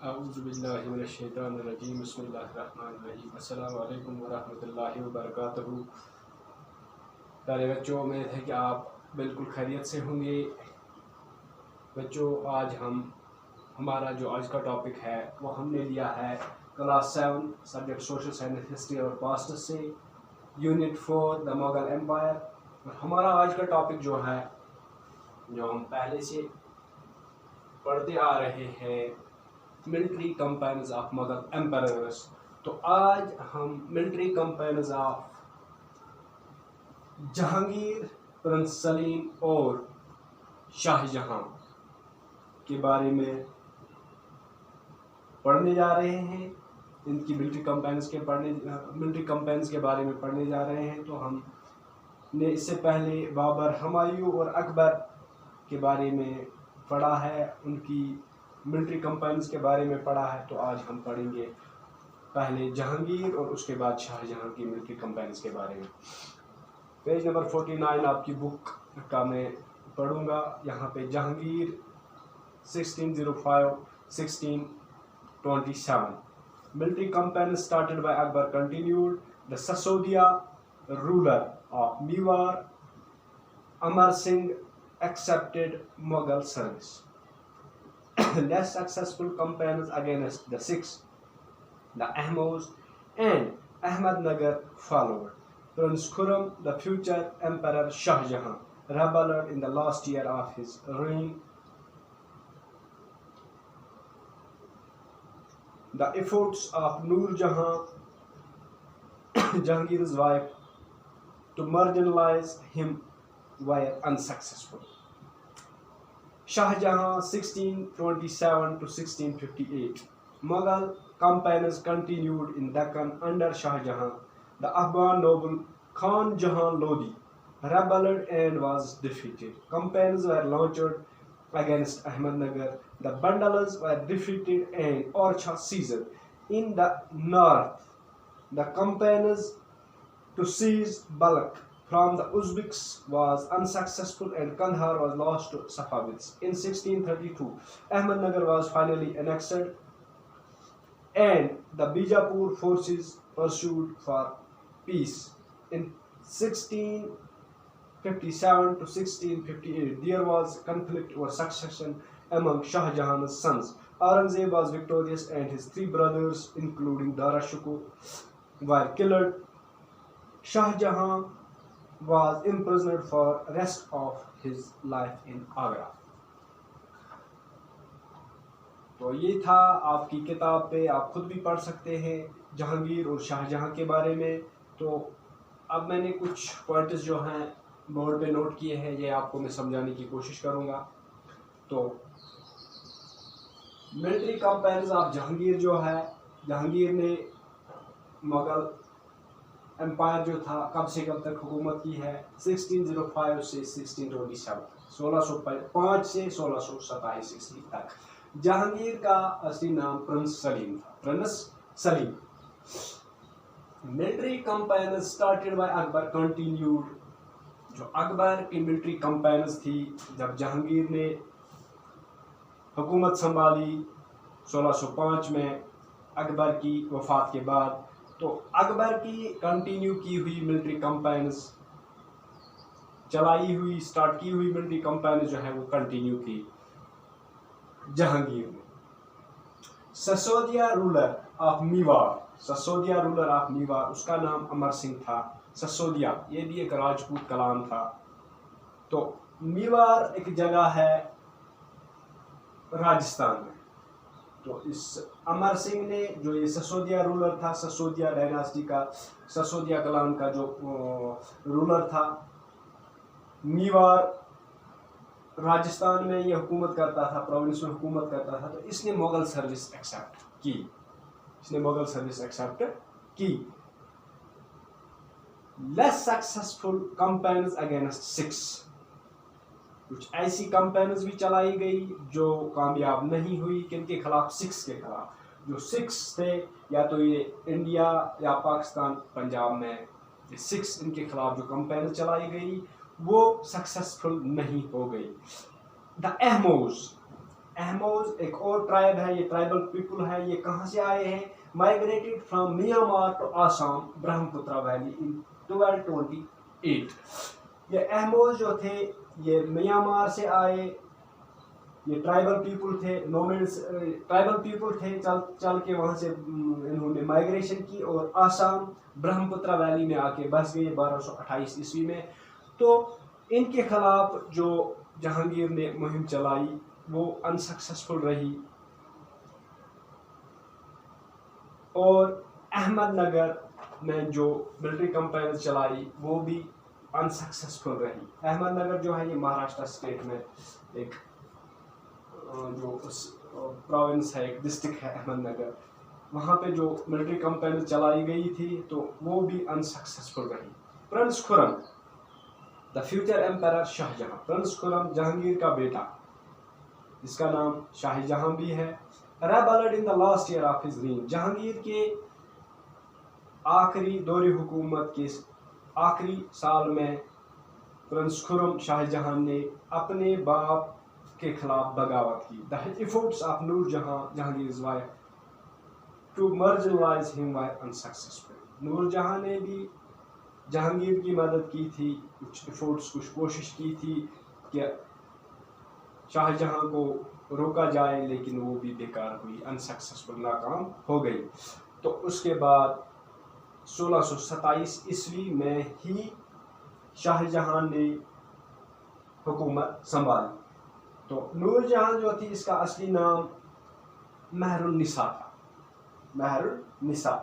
اعوذ باللہ من الشیطان الرجیم بسم اللہ الرحمن الرحیم السلام علیکم ورحمۃ اللہ وبرکاتہ۔ پیارے بچوں، امید ہے کہ آپ بالکل خیریت سے ہوں گے۔ بچوں، آج ہمارا جو آج کا ٹاپک ہے وہ ہم نے لیا ہے class 7 subject social science history اور پاسٹ سے یونٹ 4 دا مغل ایمپائر۔ ہمارا آج کا ٹاپک جو ہے جو ہم پہلے سے پڑھتے آ رہے ہیں military campaigns of Mughal emperors. تو آج ہم military campaigns of Jahangir, prince Salim اور شاہ جہاں کے بارے میں پڑھنے جا رہے ہیں۔ ان کی ملٹری کمپینز کے بارے میں پڑھنے جا رہے ہیں۔ تو ہم نے اس سے پہلے بابر، ہمایوں اور اکبر کے بارے میں پڑھا ہے، ان کی ملٹری کمپینز کے بارے میں پڑھا ہے۔ تو آج ہم پڑھیں گے پہلے جہانگیر اور اس کے بعد شاہ جہاں کی ملٹری کمپینز کے بارے میں۔ پیج نمبر 49 آپ کی بک کا میں پڑھوں گا۔ یہاں پہ Jahangir 1605-1627 military campaign started by Akbar continued. The Sasodia ruler of Mewar, Amar Singh, accepted Mughal service. Less successful campaigns against the Sikhs, the Ahmose and Ahmednagar followed. Prince Khurram, the future Emperor Shah Jahan, rebelled in the last year of his reign. The efforts of Noor Jahan, Jahangir's wife, to marginalize him were unsuccessful. Shah Jahan 1627-1658. Mughal campaigns continued in Deccan under Shah Jahan. The Afghan noble Khan Jahan Lodi rebelled and was defeated. Campaigns were launched against Ahmednagar. The Bandalas were defeated and Orchha seized. In the north, the campaigns to seize Balkh from the Uzbeks was unsuccessful and Kandahar was lost to Safavids. In 1632, Ahmednagar was finally annexed and the Bijapur forces pursued for peace. In 1657-1658, there was conflict over succession among Shah Jahan's sons. Aurangzeb was victorious and his three brothers, including Dara Shikoh, were killed. Shah Jahan was imprisoned for rest of his life in Agra. تو یہ تھا آپ کی کتاب پہ، آپ خود بھی پڑھ سکتے ہیں جہانگیر اور شاہ جہاں کے بارے میں۔ تو اب میں نے کچھ پوائنٹس جو ہیں بورڈ پہ نوٹ کیے ہیں، یہ آپ کو میں سمجھانے کی کوشش کروں گا۔ تو ملٹری کمپینز آف جہانگیر جو ہے، جہانگیر نے مغل امپائر جو تھا کب سے کب تک حکومت کی ہے؟ 1605 سے 1627، 1605 سے 1627 عیسوی تک۔ جہانگیر کا اصلی نام پرنس سلیم تھا، prince Salim. Military campaigns started by Akbar continued, جو اکبر کی ملٹری کمپینز تھی جب جہانگیر نے حکومت سنبھالی 1605 میں اکبر کی وفات کے بعد، تو اکبر کی کنٹینیو کی ہوئی ملٹری کمپینز، چلائی ہوئی سٹارٹ کی ہوئی ملٹری کمپینز جو ہے وہ کنٹینیو کی جہانگیر نے۔ Sisodia ruler of Mewar, Sisodia ruler of Mewar, اس کا نام امر سنگھ تھا۔ سسودیا یہ بھی ایک راجپوت کلام تھا۔ تو میوار ایک جگہ ہے راجستھان میں۔ تو اس امر سنگھ نے جو یہ سسودیا رولر تھا، سسودیا ڈائناسٹی کا، سسودیا کلان کا جو رولر تھا، میوار راجستھان میں یہ حکومت کرتا تھا، پروونس میں حکومت کرتا تھا۔ تو اس نے مغل سروس ایکسیپٹ کی، لیس سکسیسفل کمپینز اگینسٹ سکس، کچھ ایسی کمپینز بھی چلائی گئی جو کامیاب نہیں ہوئی۔ کن کے خلاف؟ سکس کے خلاف۔ جو سکس تھے، یا تو یہ انڈیا یا پاکستان، پنجاب میں سکس، ان کے خلاف جو کمپینز چلائی گئی وہ سکسیسفل نہیں ہو گئی۔ دا احموز ایک اور ٹرائب ہے, یہ ٹرائبل پیپل ہے. یہ کہاں سے آئے ہیں؟ Migrated from Myanmar to Assam Brahmaputra valley ان 1228. یہ احموز جو تھے یہ میانمار سے آئے, یہ ٹرائبل پیپل تھے, نومیڈس ٹرائبل پیپل تھے, چل کے وہاں سے انہوں نے مائگریشن کی اور آسام برہم پترا ویلی میں آ کے بس گئے 1228 عیسوی میں. تو ان کے خلاف جو جہانگیر نے مہم چلائی وہ انسکسیسفل رہی, اور احمد نگر میں جو ملٹری کمپینز چلائی وہ بھی انسکسیسفل رہی. احمد نگر جو ہے یہ مہاراشٹر اسٹیٹ میں ایک جو پروونس ہے, ایک ڈسٹرکٹ ہے احمد نگر, وہاں پہ جو ملٹری کمپینز چلائی گئی تھی تو وہ بھی انسکسیسفل رہی. Prince Khurram the future emperor Shah Jahan, prince خرم جہانگیر کا بیٹا, اس کا نام شاہ جہاں بھی ہے. Rebelled in the last year of his reign, Jahangir کے آخری دور حکومت کے آخری سال میں پرنس خرم شاہ جہاں نے اپنے باپ کے خلاف بغاوت کی. دا ایفورٹس آف نور جہاں جہانگیر's wife to marginalize him were unsuccessful. نور جہاں نے بھی جہانگیر کی مدد کی تھی, کچھ ایفورٹس, کچھ کوشش کی تھی کہ شاہ جہاں کو روکا جائے, لیکن وہ بھی بیکار ہوئی, انسکسیسفل, ناکام ہو گئی. تو اس کے بعد 1627 عیسوی میں ہی شاہ جہاں نے حکومت سنبھالی. تو نور جہاں جو تھی اس کا اصلی نام مہر النساء تھا, مہر النساء.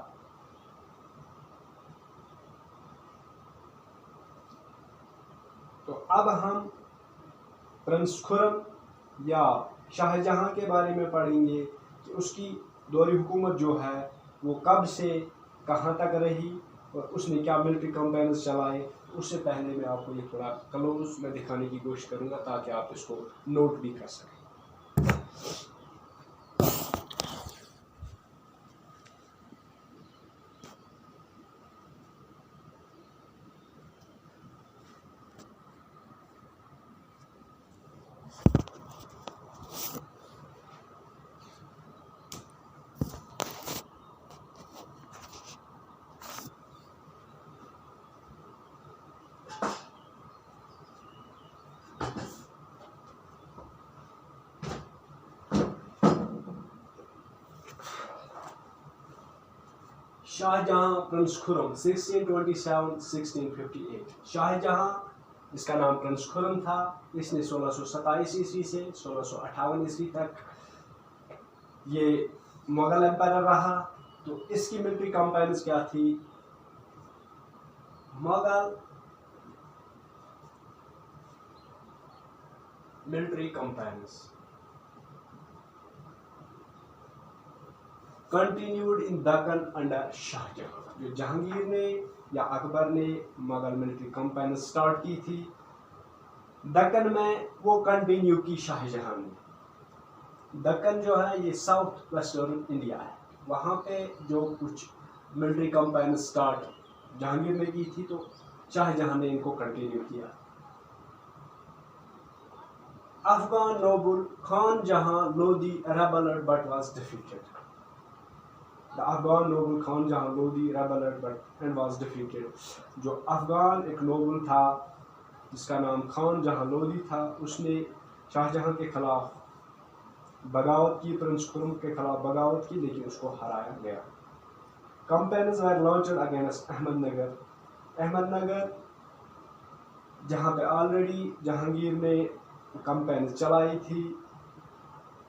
تو اب ہم پرنس خرم یا شاہ جہاں کے بارے میں پڑھیں گے کہ اس کی دوری حکومت جو ہے وہ کب سے کہاں تک رہی اور اس نے کیا ملٹری کمپینز چلائے. اس سے پہلے میں آپ کو یہ تھوڑا کلوز میں دکھانے کی کوشش کروں گا تاکہ آپ اس کو نوٹ بھی کر سکیں. شاہ جہاں پرنس خرم 1627-1658. شاہ جہاں اس کا نام پرنس خرم تھا, اس نے 1627 عیسوی سے 1658 عیسوی تک یہ مغل امپائر رہا. تو اس کی ملٹری کمپینز کیا تھی؟ Mughal military campaigns continued in Deccan under Shah Jahan. جو جہانگیر نے یا اکبر نے مغل ملٹری کمپینز سٹارٹ کی تھی دکن میں, وہ کنٹینیو کی شاہ جہاں نے. دکن جو ہے یہ ساؤتھ ویسٹرن انڈیا ہے, وہاں پہ جو کچھ ملٹری کمپینز سٹارٹ جہانگیر نے کی تھی تو شاہ جہاں نے ان کو کنٹینیو کیا. افغان نوبل خان جہاں Lodhi rebelled but was defeated. The Afghan Nobel Khan جہاں Lodhi rebelled but and was defeated. جو افغان ایک نوبل تھا جس کا نام خان جہاں لودھی تھا, اس نے شاہ جہاں کے خلاف بغاوت کی, پرنس خرم کے خلاف بغاوت کی, لیکن اس کو ہرایا گیا. Campaigns were launched against Ahmednagar. Ahmednagar جہاں پہ آلریڈی جہانگیر نے کمپینز چلائی تھی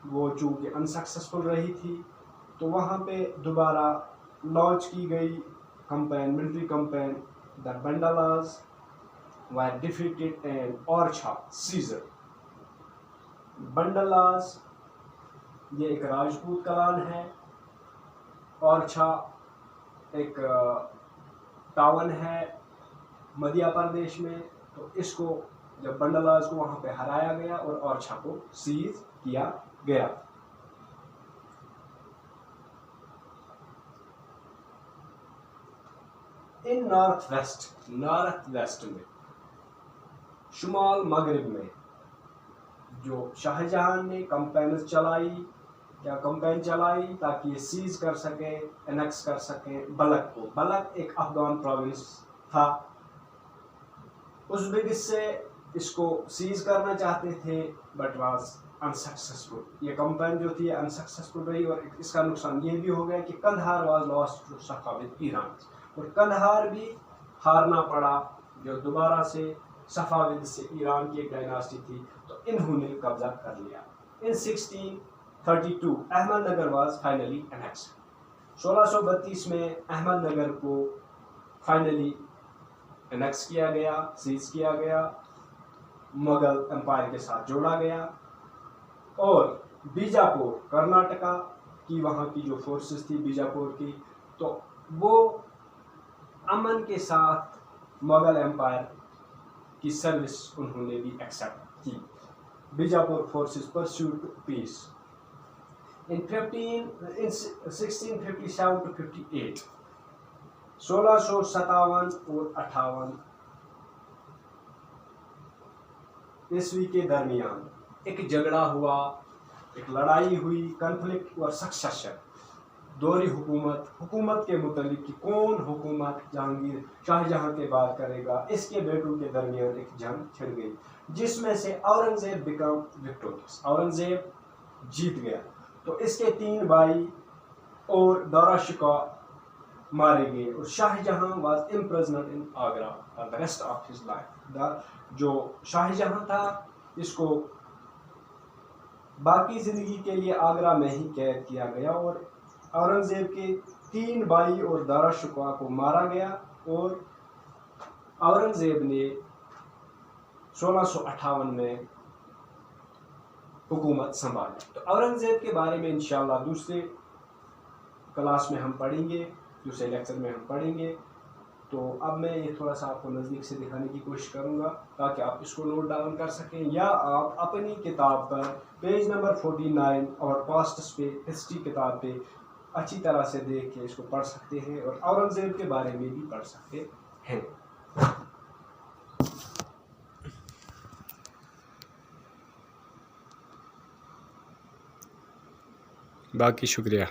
وہ چونکہ انسکسیسفل رہی تھی, تو وہاں پہ دوبارہ لانچ کی گئی campaign, military campaign. The Bundelas were defeated and Orchha seized. Bundelas یہ ایک راجپوت کلان ہے, اورچھا ایک ٹاؤن ہے مدھیہ پردیش میں. تو اس کو جب بنڈالاز کو وہاں پہ ہرایا گیا اور اورچھا کو سیز کیا گیا. ان نارتھ ویسٹ میں شمال مغرب میں جو شاہ جہاں نے کمپین چلائی تاکہ یہ سیز کر سکے، انیکس کر سکے بلخ کو. بلخ ایک افغان پروونس تھا. ازبکس سے اس کو سیز کرنا چاہتے تھے بٹ واز انسکسیسفل. یہ کمپین جو تھی انسکسیسفل رہی، اور اس کا نقصان یہ بھی ہو گیا کہ Kandahar was lost to Safavid Iran, اور قندھار بھی ہارنا پڑا جو دوبارہ سے صفوی سے ایران کی ایک ڈائناسٹی تھی، تو انہوں نے قبضہ کر لیا. In 1632 Ahmednagar was finally annex. 1632 میں احمد نگر کو فائنلی انیکس کیا گیا، سیز کیا گیا، مغل امپائر کے ساتھ جوڑا گیا. اور بیجاپور کرناٹکا کی وہاں کی جو فورسز تھی بیجاپور کی، تو وہ امن کے ساتھ مغل امپائر کی سروس انہوں نے بھی ایکسیپٹ کی. Bijapur forces perceived peace. In 1657 to 58 1657 اور 58 عیسوی کے درمیان ایک جھگڑا ہوا، ایک لڑائی ہوئی، کنفلکٹ اور سکسیشن، دوری حکومت کے متعلق کہ کون حکومت شاہ جہاں کے بعد کرے گا. اس کے بیٹوں کے درمیان ایک جنگ چھڑ گئی جس میں سے اورنگزیب بیکم وکٹوریس، اورنگزیب جیت گیا. تو اس کے 3 بھائی اور دورہ شکوہ مارے گئے، اور Shah Jahan was imprisoned in Agra for the rest of his life. جو شاہ جہاں تھا اس کو باقی زندگی کے لیے آگرہ میں ہی قید کیا گیا، اور اورنگزیب کے 3 بھائی اور دورہ شکوہ کو مارا گیا، اور اورنگزیب نے 1658 میں حکومت سنبھالی. تو اورنگزیب کے بارے میں انشاءاللہ دوسرے کلاس میں ہم پڑھیں گے، دوسرے لیکچر میں ہم پڑھیں گے. تو اب میں یہ تھوڑا سا آپ کو نزدیک سے دکھانے کی کوشش کروں گا تاکہ آپ اس کو نوٹ ڈاؤن کر سکیں، یا آپ اپنی کتاب پر پیج نمبر 49 اور پاسٹس پہ ہسٹری کتاب پہ اچھی طرح سے دیکھ کے اس کو پڑھ سکتے ہیں، اور اورنگزیب کے بارے میں بھی پڑھ سکتے ہیں. باقی شکریہ.